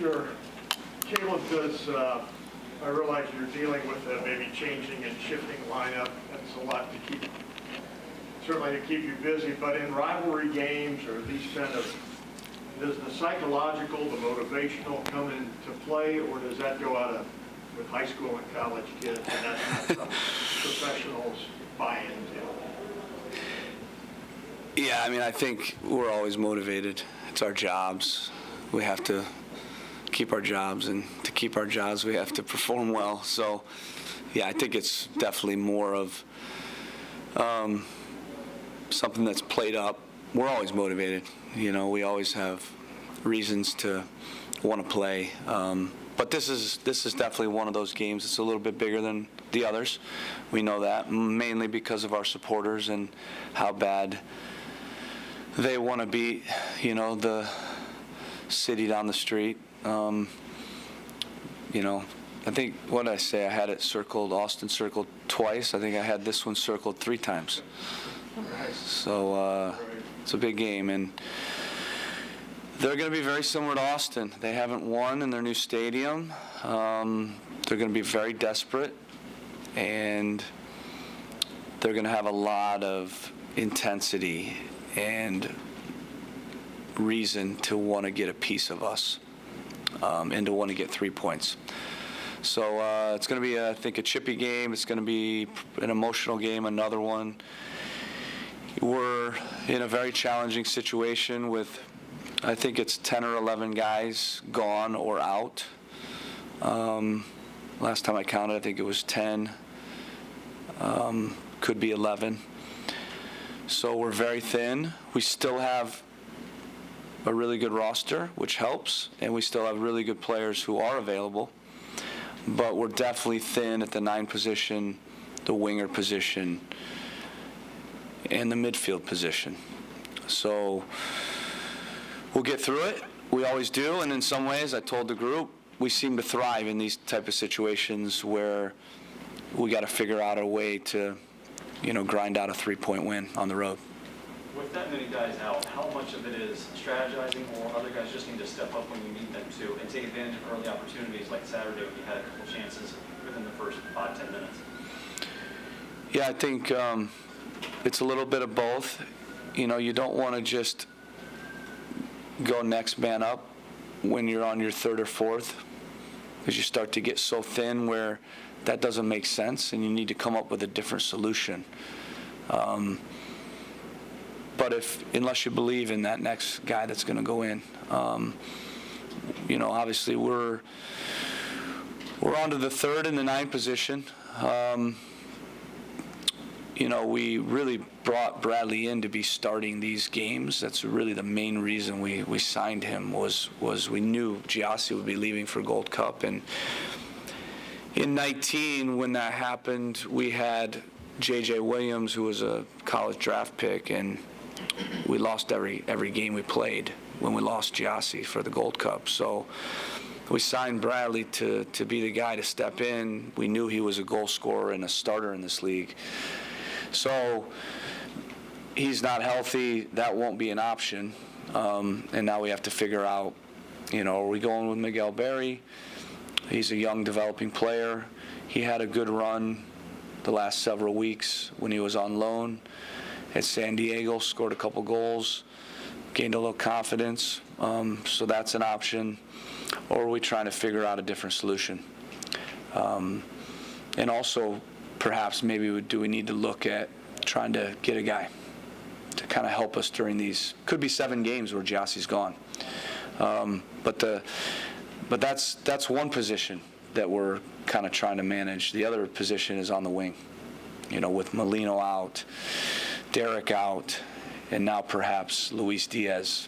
Sure. Caleb, I realize you're dealing with maybe changing and shifting lineup. That's a lot to keep, certainly to keep you busy. But in rivalry games or these kind of, does the psychological, the motivational come into play, or does that go out with high school and college kids, and that's not something professionals buy into? Yeah, I mean, I think we're always motivated. It's our jobs. We have to keep our jobs, and to keep our jobs, we have to perform well. So, yeah, I think it's definitely more of something that's played up. We're always motivated. You know, we always have reasons to want to play. But this is definitely one of those games that's a little bit bigger than the others. We know that, mainly because of our supporters and how bad they want to beat, you know, the city down the street. You know, I think, what did I say? I had it circled, Austin circled twice. I think I had this one circled 3 times. So it's a big game, and they're going to be very similar to Austin. They haven't won in their new stadium. They're going to be very desperate, and they're going to have a lot of intensity and reason to want to get a piece of us, and to want to get 3 points. So it's going to be, I think, a chippy game. It's going to be an emotional game, another one. We're in a very challenging situation with, I think it's 10 or 11 guys gone or out. Last time I counted, I think it was 10. Could be 11. So we're very thin. We still have a really good roster, which helps, and we still have really good players who are available. But we're definitely thin at the 9 position, the winger position, and the midfield position. So we'll get through it. We always do, and in some ways, I told the group, we seem to thrive in these type of situations where we got to figure out a way to, you know, grind out a 3-point win on the road. With that many guys out, how much of it is strategizing, or other guys just need to step up when you need them to and take advantage of early opportunities like Saturday when you had a couple chances within the first 5-10 minutes? Yeah, I think it's a little bit of both. You know, you don't want to just go next man up when you're on your 3rd or 4th, because you start to get so thin where that doesn't make sense, and you need to come up with a different solution. But unless you believe in that next guy that's going to go in, you know, obviously we're on to the 3rd and the 9 position. You know, we really brought Bradley in to be starting these games. That's really the main reason we signed him, was we knew Giassi would be leaving for Gold Cup. And in 19, when that happened, we had J.J. Williams, who was a college draft pick, and we lost every game we played when we lost Giassi for the Gold Cup. So we signed Bradley to be the guy to step in. We knew he was a goal scorer and a starter in this league. So he's not healthy. That won't be an option. And now we have to figure out, you know, are we going with Miguel Berry? He's a young developing player. He had a good run the last several weeks when he was on loan at San Diego, scored a couple goals, gained a little confidence. So that's an option. Or are we trying to figure out a different solution? And also, perhaps maybe do we need to look at trying to get a guy to kind of help us during these, could be 7 games where Giassi's gone. But that's one position that we're kind of trying to manage. The other position is on the wing, you know, with Molino out, Derek out, and now perhaps Luis Diaz.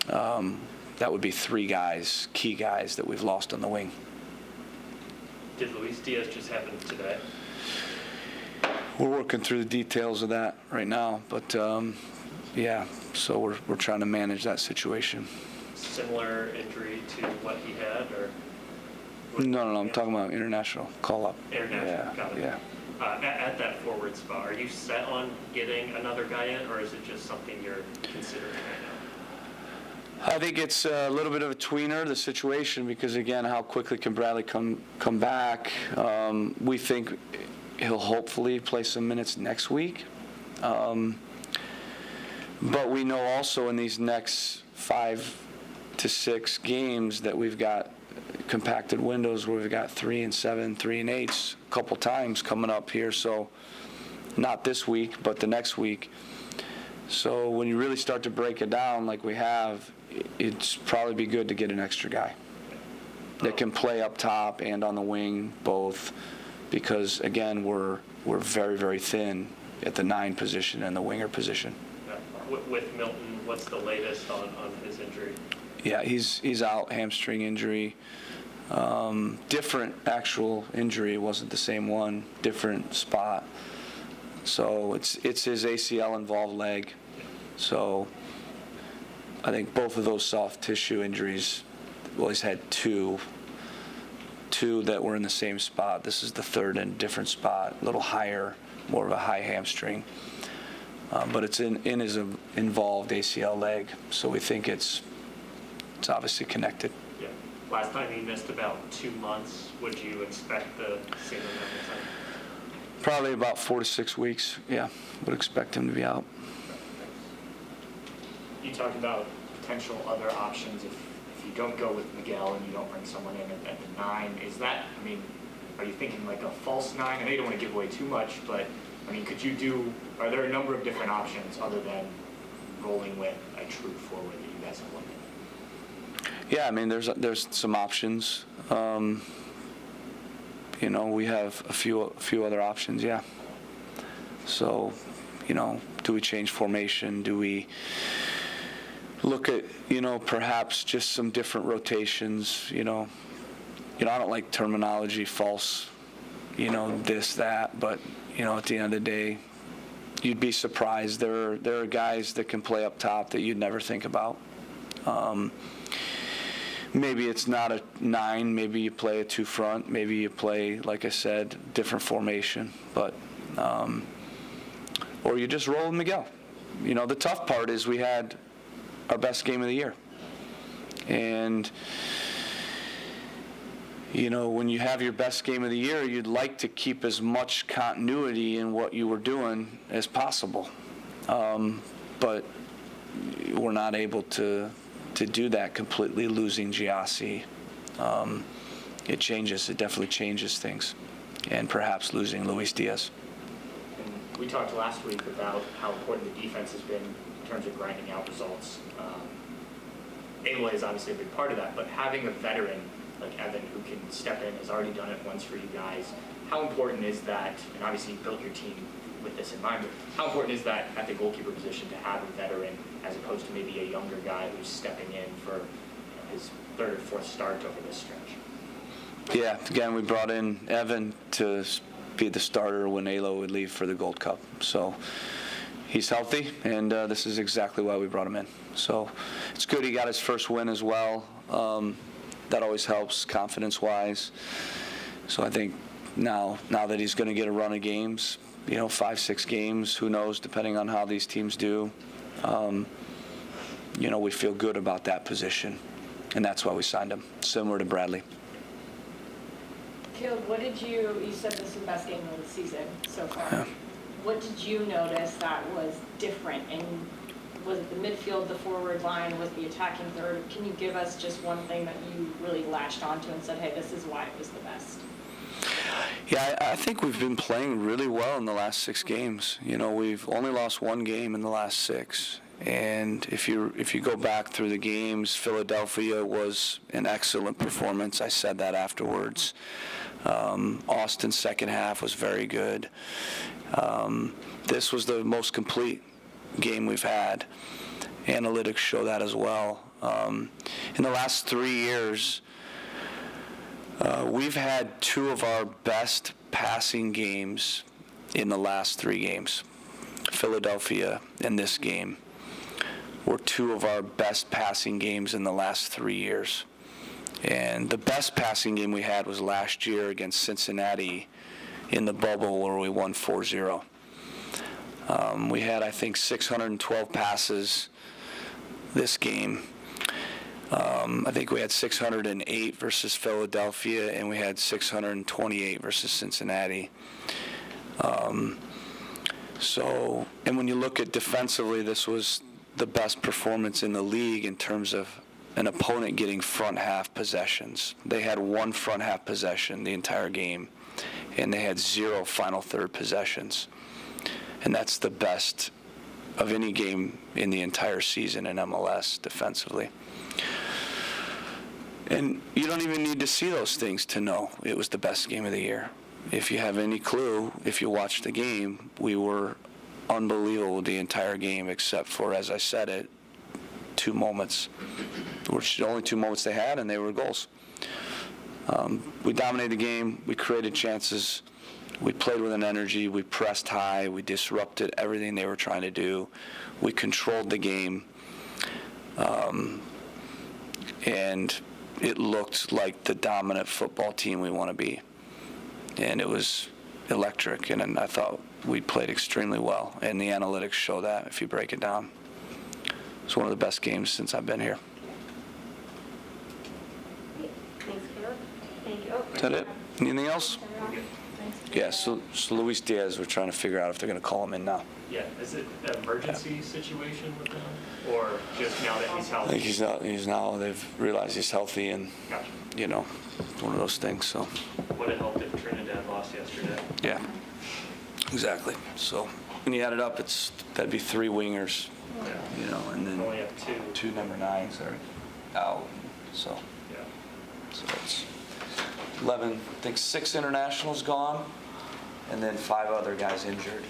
That would be 3 guys, key guys that we've lost on the wing. Did Luis Diaz just happen today? We're working through the details of that right now, but yeah, so we're trying to manage that situation. Similar injury to what he had, or? No, I'm talking about international call-up. International, yeah, got it. Yeah. At that forward spot, are you set on getting another guy in, or is it just something you're considering right I think it's a little bit of a tweener, the situation, because again, how quickly can Bradley come back? We think he'll hopefully play some minutes next week. But we know also in these next 5 to 6 games that we've got compacted windows where we've got 3 and 7, 3 and 8s a couple times coming up here. So not this week, but the next week. So when you really start to break it down like we have, it's probably be good to get an extra guy that can play up top and on the wing both, because again we're very, very thin at the 9 position and the winger position. With Milton, what's the latest on his injury? Yeah, he's out, hamstring injury. Different actual injury, it wasn't the same one, different spot. So it's his ACL involved leg. So I think both of those soft tissue injuries, well, he's had two that were in the same spot. This is the third in a different spot, a little higher, more of a high hamstring. But it's in his involved ACL leg, so we think it's obviously connected. Yeah. Last time he missed about 2 months. Would you expect the same amount of time? Probably about 4 to 6 weeks. Yeah, would expect him to be out. You talked about potential other options if you don't go with Miguel and you don't bring someone in at the 9. Is that, I mean, are you thinking like a false 9? I know you don't want to give away too much, but I mean, are there a number of different options other than rolling with a true forward that you guys are looking at? Yeah, I mean, there's some options. We have a few other options, yeah. So, do we change formation? Do we look at, perhaps just some different rotations? I don't like terminology, false, this, that, but, at the end of the day, you'd be surprised. There are guys that can play up top that you'd never think about. Maybe it's not a 9. Maybe you play a 2 front. Maybe you play, like I said, different formation. But or you just roll with Miguel. The tough part is we had our best game of the year, and when you have your best game of the year, you'd like to keep as much continuity in what you were doing as possible. But we're not able to do that completely, losing Giassi. It definitely changes things. And perhaps losing Luis Diaz. And we talked last week about how important the defense has been in terms of grinding out results. Aloy is obviously a big part of that, but having a veteran like Evan who can step in, has already done it once for you guys, how important is that, and obviously you built your team with this in mind, but how important is that at the goalkeeper position to have a veteran as opposed to maybe a younger guy who's stepping in for his 3rd or 4th start over this stretch? Yeah, again, we brought in Evan to be the starter when Alo would leave for the Gold Cup. So he's healthy, and this is exactly why we brought him in. So it's good he got his first win as well. That always helps confidence-wise. So I think now that he's going to get a run of games, 5, 6 games, who knows, depending on how these teams do, we feel good about that position. And that's why we signed him, similar to Bradley. Caleb, you said this is the best game of the season so far. Yeah. What did you notice that was different? And was it the midfield, the forward line, was the attacking third? Can you give us just one thing that you really latched onto and said, hey, this is why it was the best? Yeah, I think we've been playing really well in the last 6 games. We've only lost 1 game in the last 6. And if you go back through the games, Philadelphia was an excellent performance. I said that afterwards. Austin's second half was very good. This was the most complete game we've had. Analytics show that as well. In the last 3 years, we've had 2 of our best passing games in the last 3 games. Philadelphia and this game were 2 of our best passing games in the last 3 years. And the best passing game we had was last year against Cincinnati in the bubble where we won 4-0. We had, I think, 612 passes this game. I think we had 608 versus Philadelphia, and we had 628 versus Cincinnati. And when you look at defensively, this was the best performance in the league in terms of an opponent getting front half possessions. They had one front half possession the entire game, and they had 0 final third possessions. And that's the best of any game in the entire season in MLS defensively. And you don't even need to see those things to know it was the best game of the year. If you have any clue, if you watch the game, we were unbelievable the entire game except for, as I said it, 2 moments, which the only 2 moments they had, and they were goals. We dominated the game. We created chances. We played with an energy. We pressed high. We disrupted everything they were trying to do. We controlled the game. And it looked like the dominant football team we want to be. And it was electric, and I thought we played extremely well. And the analytics show that if you break it down. It's one of the best games since I've been here. Thanks, Caleb. Thank you. Oh, Is that it? Anything else? Yeah, so Luis Diaz, we're trying to figure out if they're going to call him in now. Yeah, is it an emergency situation with him, or just now that he's I healthy? think he's now, they've realized he's healthy, and, Gotcha. you know, it's one of those things, so, Would have helped if Trinidad lost yesterday. yeah. Exactly. So, when you add it up, that'd be 3 wingers, Yeah. you know, and then Only have 2. 2 number 9s are out, so. Yeah. So it's 11, I think 6 internationals gone, and then 5 other guys injured.